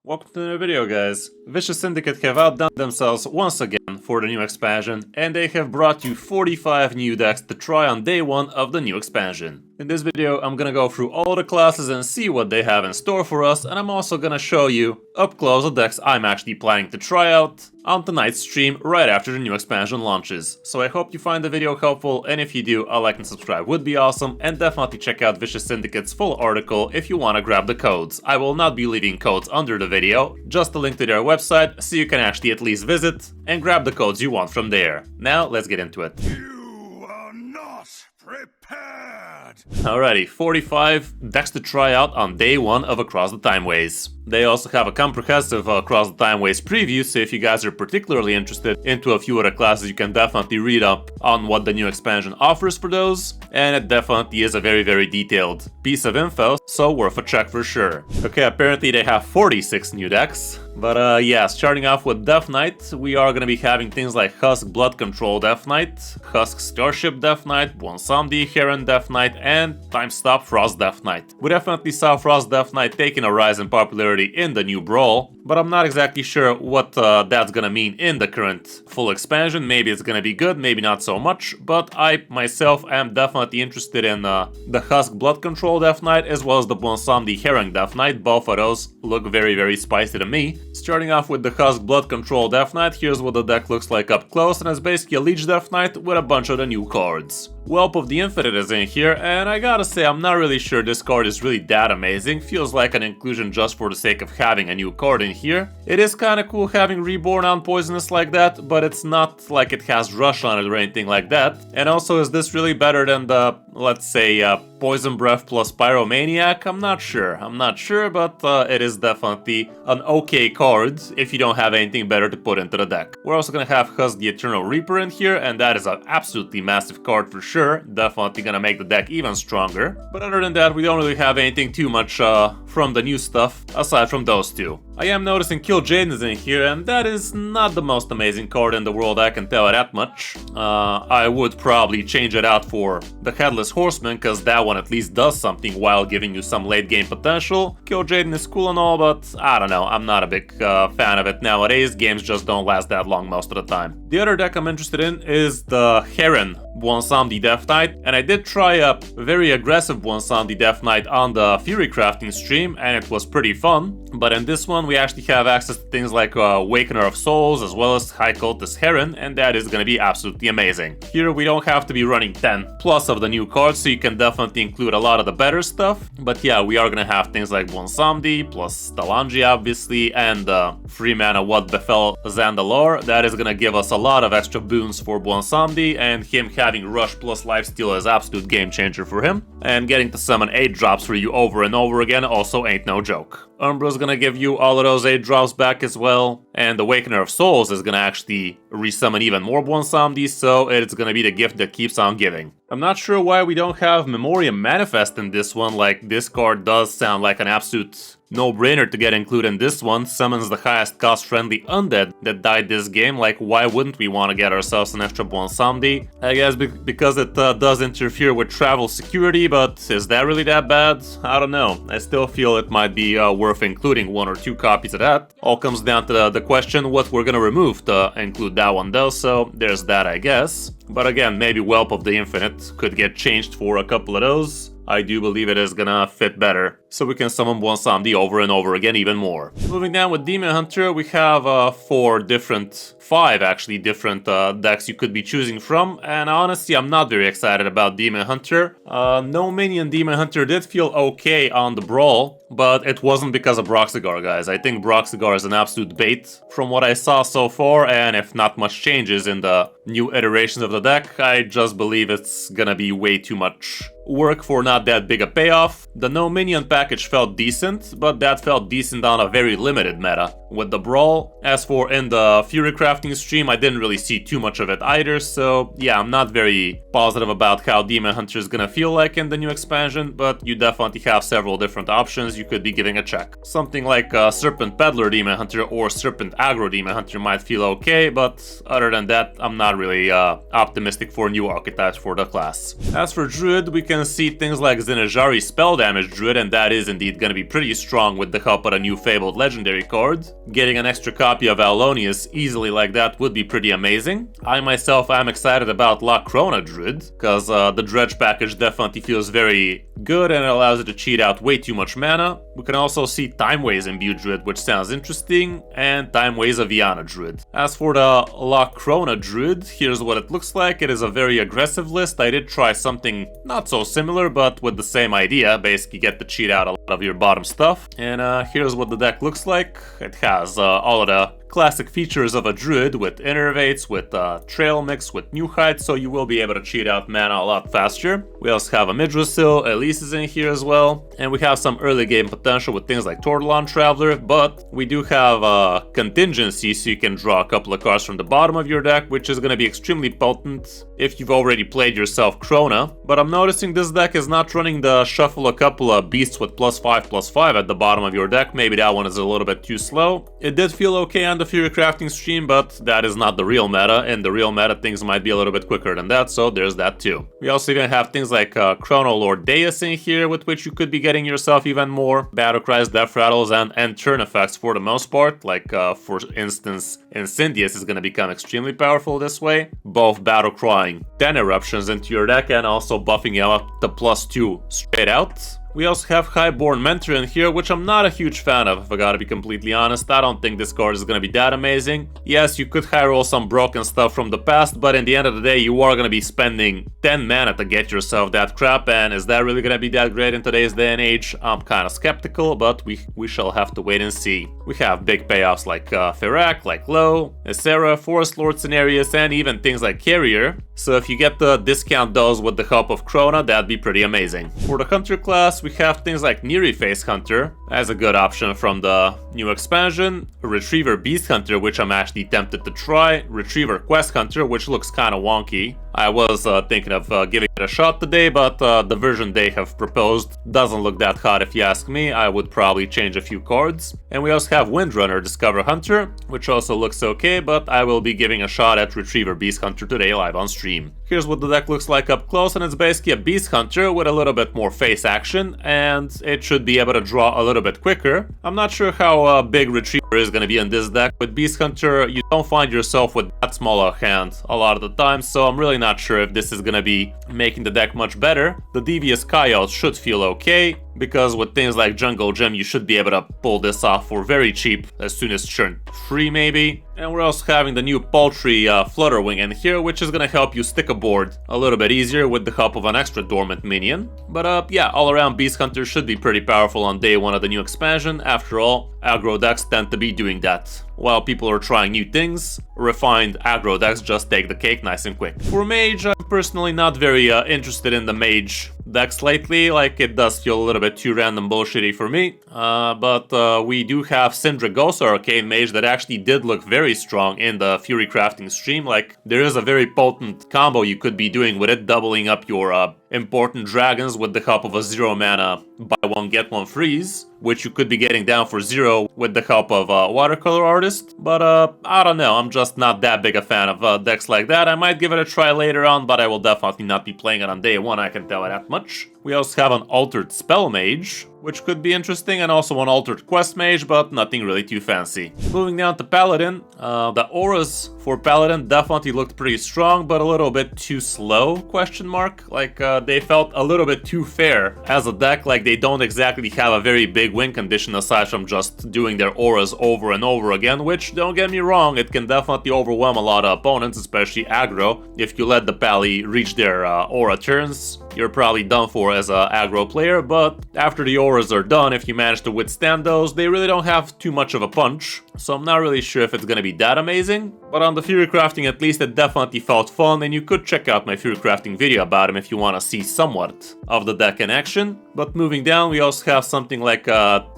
Welcome to the new video, guys. Vicious Syndicate have outdone themselves once again for the new expansion, and they have brought you 45 new decks to try on day one of the new expansion. In this video, I'm gonna go through all the classes and see what they have in store for us, and I'm also gonna show you up close the decks I'm actually planning to try out on tonight's stream right after the new expansion launches. So I hope you find the video helpful, and if you do, a like and subscribe would be awesome, and definitely check out Vicious Syndicate's full article if you wanna grab the codes. I will not be leaving codes under the video, just a link to their website so you can actually at least visit and grab the codes you want from there. Now let's get into it. You are not prepared! Alrighty, 45 decks to try out on day one of Across the Timeways. They also have a comprehensive Across the Timeways preview, so if you guys are particularly interested into a few other classes, you can definitely read up on what the new expansion offers for those. And it definitely is a very detailed piece of info, so worth a check for sure. Okay, apparently they have 46 new decks. But yeah, starting off with Death Knight, we are gonna be having things like Husk Blood Control Death Knight, Husk Starship Death Knight, Bonsomdi Heron Death Knight, and Time Stop Frost Death Knight. We definitely saw Frost Death Knight taking a rise in popularity in the new Brawl, but I'm not exactly sure what that's gonna mean in the current full expansion. Maybe it's gonna be good, maybe not so much, but I myself am definitely interested in the Husk Blood Control Death Knight as well as the Bonsomdi Heron Death Knight. Both of those look very spicy to me. Starting off with the Husk Blood Control Death Knight, here's what the deck looks like up close, and it's basically a Leech Death Knight with a bunch of the new cards. Whelp of the Infinite is in here, and I gotta say I'm not really sure this card is really that amazing. Feels like an inclusion just for the sake of having a new card in here. It is kinda cool having Reborn on Poisonous like that, but it's not like it has Rush on it or anything like that. And also, is this really better than the, let's say, Poison Breath plus Pyromaniac? I'm not sure, but it is definitely an okay card if you don't have anything better to put into the deck. We're also gonna have Husk the Eternal Reaper in here, and that is an absolutely massive card for sure. Definitely gonna make the deck even stronger. But other than that, we don't really have anything too much from the new stuff, aside from those two. I am noticing Kill Jaden is in here, and that is not the most amazing card in the world, I can tell it that much. I would probably change it out for the Headless Horseman, cause that one at least does something while giving you some late game potential. Kill Jaden is cool and all, but I don't know, I'm not a big fan of it nowadays. Games just don't last that long most of the time. The other deck I'm interested in is the Heron Bonsomdi Death Knight, and I did try a very aggressive Bonsomdi Death Knight on the Fury Crafting stream, and it was pretty fun. But in this one, we actually have access to things like Awakener of Souls as well as High Cultist Heron, and that is gonna be absolutely amazing. Here we don't have to be running 10 plus of the new cards, so you can definitely include a lot of the better stuff. But yeah, we are gonna have things like Bonsomdi plus Talanji obviously, and 3 mana What Befell Zandalar. That is gonna give us a lot of extra boons for Bonsomdi, and him having Rush plus Lifesteal is absolute game changer for him. And getting to summon 8 drops for you over and over again also ain't no joke. Umbra's gonna give you all of those 8 drops back as well, and Awakener of Souls is gonna actually resummon even more Bonsomdi, so it's gonna be the gift that keeps on giving. I'm not sure why we don't have Memoriam Manifest in this one. Like, this card does sound like an absolute no-brainer to get included in this one. Summons the highest cost-friendly undead that died this game. Like, why wouldn't we want to get ourselves an extra Bonsomdi? I guess because it does interfere with travel security, but is that really that bad? I don't know. I still feel it might be worth including 1 or 2 copies of that. All comes down to the question what we're gonna remove to include that one though, so there's that, I guess. But again, maybe Whelp of the Infinite could get changed for a couple of those. I do believe it is gonna fit better, so we can summon Bonsomdi over and over again even more. Moving down with Demon Hunter, we have 5 actually different decks you could be choosing from, and honestly I'm not very excited about Demon Hunter. No Minion Demon Hunter did feel okay on the Brawl, but it wasn't because of Broxigar, guys. I think Broxigar is an absolute bait from what I saw so far, and if not much changes in the new iterations of the deck, I just believe it's gonna be way too much work for not that big a payoff. The No Minion package felt decent, but that felt decent on a very limited meta. with the Brawl. As for in the Fury Crafting stream, I didn't really see too much of it either, so yeah, I'm not very positive about how Demon Hunter is gonna feel like in the new expansion, but you definitely have several different options you could be giving a check. Something like Serpent Peddler Demon Hunter or Serpent Aggro Demon Hunter might feel okay, but other than that, I'm not really optimistic for new archetypes for the class. As for Druid, we can see things like Zinajari Spell Damage Druid, and that is indeed gonna be pretty strong with the help of a new Fabled Legendary card. Getting an extra copy of Alonius easily like that would be pretty amazing. I myself am excited about La Crona Druid, because the Dredge package definitely feels very good and it allows it to cheat out way too much mana. We can also see Timeways Imbued Druid, which sounds interesting, and Timeways Aviana Druid. As for the La Crona Druid, here's what it looks like. It is a very aggressive list. I did try something not so similar, but with the same idea. Basically get to cheat out a lot of your bottom stuff. And here's what the deck looks like. It has all of the classic features of a Druid with Innervates, with Trail Mix, with New Height, so you will be able to cheat out mana a lot faster. We also have a Midrasil, Elise is in here as well, and we have some early game potential with things like Tortolon Traveler, but we do have contingency, so you can draw a couple of cards from the bottom of your deck, which is going to be extremely potent if you've already played yourself Crona. But I'm noticing this deck is not running the shuffle a couple of beasts with +5/+5 at the bottom of your deck. Maybe that one is a little bit too slow. It did feel okay on the Fury Crafting stream, but that is not the real meta. In the real meta, things might be a little bit quicker than that, so there's that too. We also even have things like Chrono Lord Deus in here, with which you could be getting yourself even more Battle Cries, Death Rattles, and end turn effects for the most part. Like, for instance, Incendious is going to become extremely powerful this way. Both Battle Crying 10 eruptions into your deck and also buffing you up to +2 straight out. We also have Highborn Mentor in here, which I'm not a huge fan of, if I gotta be completely honest. I don't think this card is gonna be that amazing. Yes, you could high roll some broken stuff from the past, but in the end of the day, you are gonna be spending 10 mana to get yourself that crap, and is that really gonna be that great in today's day and age? I'm kinda skeptical, but we shall have to wait and see. We have big payoffs like Ferak, like Low, Essera, Forest Lord Scenarios, and even things like Carrier. So if you get to discount those with the help of Crona, that'd be pretty amazing. For the Hunter class, we have things like Neri Face Hunter as a good option from the new expansion, Retriever Beast Hunter, which I'm actually tempted to try, Retriever Quest Hunter, which looks kind of wonky. I was thinking of giving it a shot today, but the version they have proposed doesn't look that hot if you ask me. I would probably change a few cards. And we also have Windrunner Discover Hunter, which also looks okay, but I will be giving a shot at Retriever Beast Hunter today live on stream. Here's what the deck looks like up close, and it's basically a Beast Hunter with a little bit more face action, and it should be able to draw a little bit quicker. I'm not sure how big Retriever is going to be in this deck. With Beast Hunter, you don't find yourself with that small a hand a lot of the time, so I'm really not sure if this is going to be making the deck much better. The Devious Coyote should feel okay, because with things like Jungle Gem, you should be able to pull this off for very cheap as soon as turn 3 maybe. And we're also having the new Paltry Flutterwing in here, which is going to help you stick a board a little bit easier with the help of an extra dormant minion. But yeah, all around Beast Hunter should be pretty powerful on day 1 of the new expansion. After all, aggro decks tend to be doing that. While people are trying new things, refined aggro decks just take the cake nice and quick. For Mage, I'm personally not very interested in the Mage decks lately. Like, it does feel a little bit too random bullshitty for me. But we do have Syndra Ghost Arcane Mage that actually did look very strong in the Fury Crafting stream. Like, there is a very potent combo you could be doing with it, doubling up your important dragons with the help of a 0 mana buy one get one freeze, which you could be getting down for 0 with the help of a Watercolor Artist. But I don't know, I'm just not that big a fan of decks like that. I might give it a try later on, but I will definitely not be playing it on day 1, I can tell it that much. We also have an Altered Spell Mage, which could be interesting, and also an Altered Quest Mage, but nothing really too fancy. Moving down to Paladin, the auras for Paladin definitely looked pretty strong, but a little bit too slow, question mark. Like, they felt a little bit too fair as a deck, like they don't exactly have a very big win condition aside from just doing their auras over and over again, which, don't get me wrong, it can definitely overwhelm a lot of opponents, especially aggro. If you let the Pally reach their aura turns, you're probably done for as an aggro player, but after the auras are done, if you manage to withstand those, they really don't have too much of a punch. So I'm not really sure if it's gonna be that amazing. But on the Fury Crafting, at least, it definitely felt fun, and you could check out my Fury Crafting video about him if you want to see somewhat of the deck in action. But moving down, we also have something like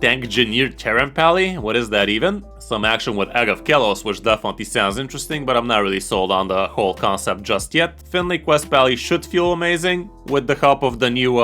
Tank Engineer Terran Pally? What is that even? Some action with Egg of Kelos, which definitely sounds interesting, but I'm not really sold on the whole concept just yet. Finley Quest Pally should feel amazing. With the help of the new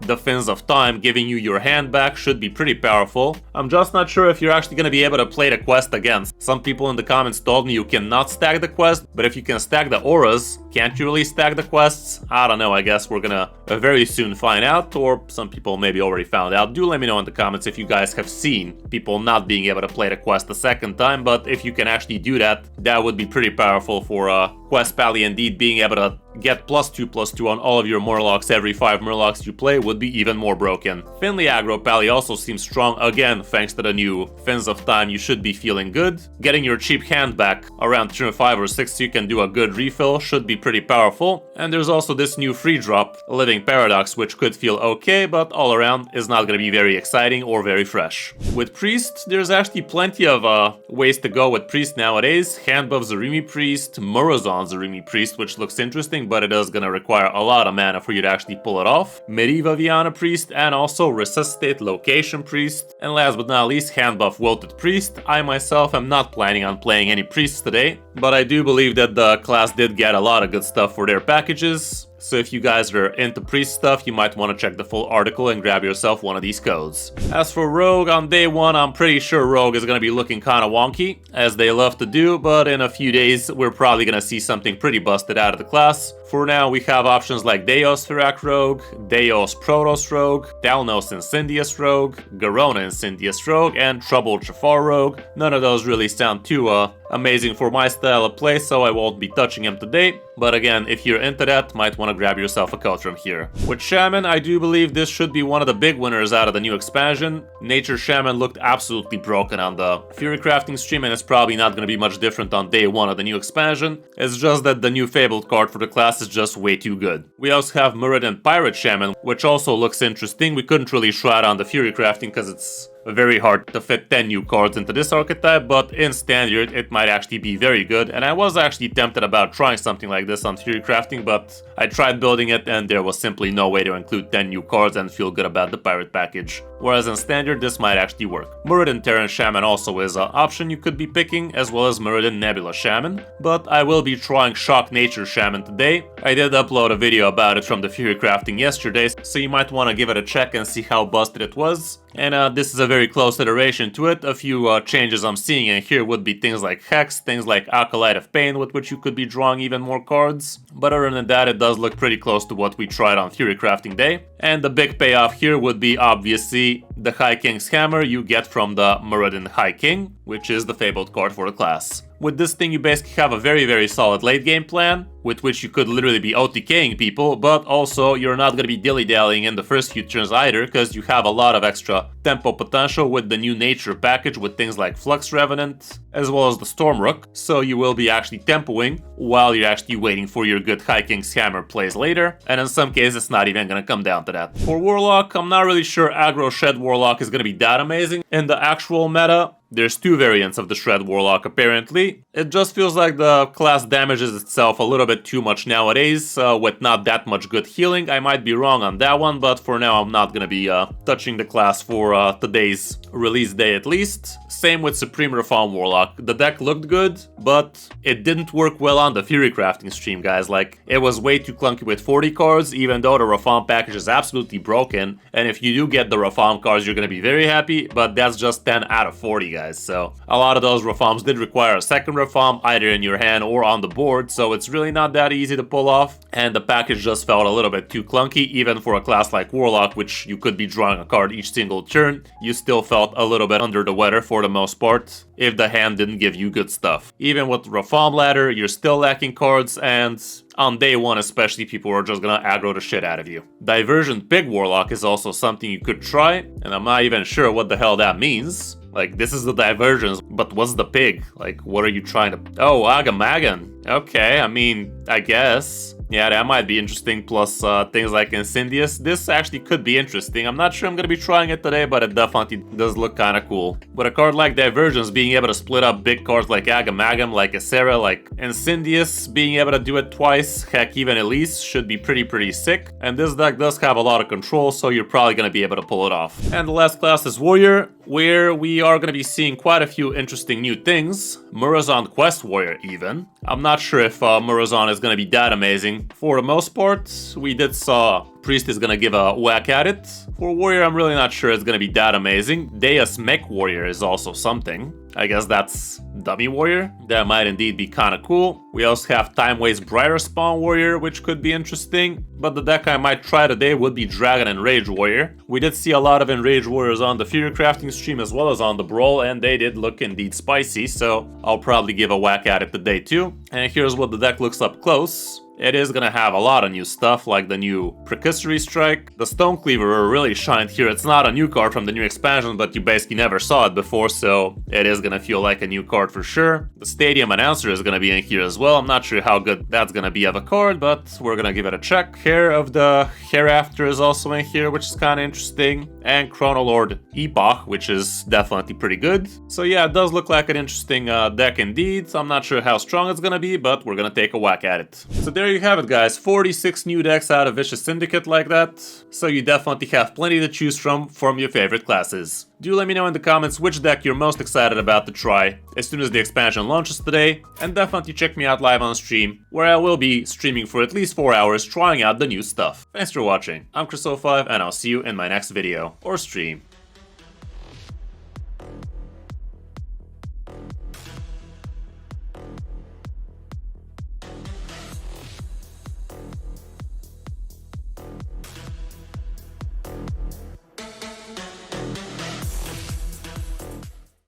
the Fins of Time, giving you your hand back should be pretty powerful. I'm just not sure if you're actually going to be able to play the quest again. Some people in the comments told me you cannot stack the quest, but if you can stack the auras, can't you really stack the quests? I don't know, I guess we're gonna very soon find out, or some people maybe already found out. Do let me know in the comments if you guys have seen people not being able to play the quest a second time, but if you can actually do that, that would be pretty powerful for Quest Pally. Indeed, being able to get +2/+2 on all of your Murlocs every 5 Murlocs you play would be even more broken. Finley Aggro Pally also seems strong again thanks to the new Fins of Time. You should be feeling good. Getting your cheap hand back around turn 5 or 6 so you can do a good refill should be pretty powerful. And there's also this new free drop, Living Paradox, which could feel okay, but all around is not going to be very exciting or very fresh. With Priest, there's actually plenty of ways to go with Priest nowadays. Hand buff Zarimi Priest, Murazon Zarimi Priest, which looks interesting, but it is going to require a lot of mana for you to actually pull it off. Medieval Viana Priest, and also Resuscitate Location Priest. And last but not least, hand buff Wilted Priest. I myself am not planning on playing any priests today, but I do believe that the class did get a lot of good stuff for their packages. So if you guys are into priest stuff, you might want to check the full article and grab yourself one of these codes. As for Rogue, on day 1, I'm pretty sure Rogue is going to be looking kind of wonky, as they love to do, but in a few days, we're probably going to see something pretty busted out of the class. For now, we have options like Deos Firak Rogue, Deos Protoss Rogue, Dalnos Incendious Rogue, Garona Incendious Rogue, and Troubled Jafar Rogue. None of those really sound too amazing for my style of play, so I won't be touching them today. But again, if you're into that, might want to grab yourself a code from here. With Shaman, I do believe this should be one of the big winners out of the new expansion. Nature Shaman looked absolutely broken on the Fury Crafting stream, and it's probably not going to be much different on day 1 of the new expansion. It's just that the new Fabled card for the class is just way too good. We also have Muradin Pirate Shaman, which also looks interesting. We couldn't really try it on the Fury Crafting because it's very hard to fit 10 new cards into this archetype, but in Standard it might actually be very good, and I was actually tempted about trying something like this on Fury Crafting, but I tried building it and there was simply no way to include 10 new cards and feel good about the pirate package. Whereas in Standard this might actually work. Muradin Terran Shaman also is an option you could be picking, as well as Muradin Nebula Shaman, but I will be trying Shock Nature Shaman today. I did upload a video about it from the Fury Crafting yesterday, so you might want to give it a check and see how busted it was. And this is a very close iteration to it. A few changes I'm seeing in here would be things like Hex, things like Acolyte of Pain, with which you could be drawing even more cards. But other than that, it does look pretty close to what we tried on Fury Crafting Day. And the big payoff here would be obviously the High King's Hammer you get from the Muradin High King, which is the Fabled card for the class. With this thing, you basically have a very solid late game plan, with which you could literally be OTKing people, but also you're not going to be dilly-dallying in the first few turns either, because you have a lot of extra tempo potential with the new nature package with things like Flux Revenant, as well as the Stormrook, so you will be actually tempoing while you're actually waiting for your good High King's Hammer plays later, and in some cases it's not even going to come down to that. For Warlock, I'm not really sure Aggro Shed Warlock is going to be that amazing in the actual meta. There's 2 variants of the Shred Warlock apparently. It just feels like the class damages itself a little bit too much nowadays, with not that much good healing. I might be wrong on that one, but for now I'm not gonna be touching the class for today's release day at least. Same with Supreme Reform Warlock. The deck looked good, but it didn't work well on the Fury Crafting stream, guys. Like, it was way too clunky with 40 cards, even though the Reform package is absolutely broken. And if you do get the Reform cards, you're gonna be very happy, but that's just 10 out of 40, guys. So a lot of those Reforms did require a second Reform, either in your hand or on the board, so it's really not that easy to pull off. And the package just felt a little bit too clunky, even for a class like Warlock, which you could be drawing a card each single turn. You still felt a little bit under the weather for the most part, if the hand didn't give you good stuff. Even with the Reform ladder, you're still lacking cards, and on day 1 especially, people are just gonna aggro the shit out of you. Diversion Pig Warlock is also something you could try, and I'm not even sure what the hell that means. Like, this is the diversions, but what's the pig? Like, what are you trying to... Oh, Agamagan. Okay, I mean, I guess. Yeah, that might be interesting, plus things like Incendious. This actually could be interesting. I'm not sure I'm gonna be trying it today, but it definitely does look kinda cool. With a card like Divergence, being able to split up big cards like Agamagam, like Acera, like Incendious, being able to do it twice, heck, even Elise, should be pretty sick. And this deck does have a lot of control, so you're probably gonna be able to pull it off. And the last class is Warrior, where we are gonna be seeing quite a few interesting new things. Murazan Quest Warrior, even. I'm not sure if Murazan is gonna be that amazing. For the most part, we did saw Priest is gonna give a whack at it. For Warrior, I'm really not sure it's gonna be that amazing. Deus Mech Warrior is also something. I guess that's Dummy Warrior. That might indeed be kinda cool. We also have Timeways Brighter Spawn Warrior, which could be interesting. But the deck I might try today would be Dragon Enrage Warrior. We did see a lot of Enrage Warriors on the Fury Crafting stream as well as on the Brawl, and they did look indeed spicy, so I'll probably give a whack at it today too. And here's what the deck looks up close. It is gonna have a lot of new stuff, like the new Precursary Strike. The Stone Cleaver really shined here. It's not a new card from the new expansion, but you basically never saw it before, so it is gonna feel like a new card for sure. The Stadium Announcer is gonna be in here as well. I'm not sure how good that's gonna be of a card, but we're gonna give it a check. Hair of the Hereafter is also in here, which is kinda interesting. And Chronolord Epoch, which is definitely pretty good. So yeah, it does look like an interesting deck indeed. I'm not sure how strong it's gonna be, but we're gonna take a whack at it. So there you have it, guys. 46 new decks out of Vicious Syndicate like that. So you definitely have plenty to choose from your favorite classes. Do let me know in the comments which deck you're most excited about to try as soon as the expansion launches today, and definitely check me out live on stream, where I will be streaming for at least 4 hours trying out the new stuff. Thanks for watching. I'm Kris05, and I'll see you in my next video or stream.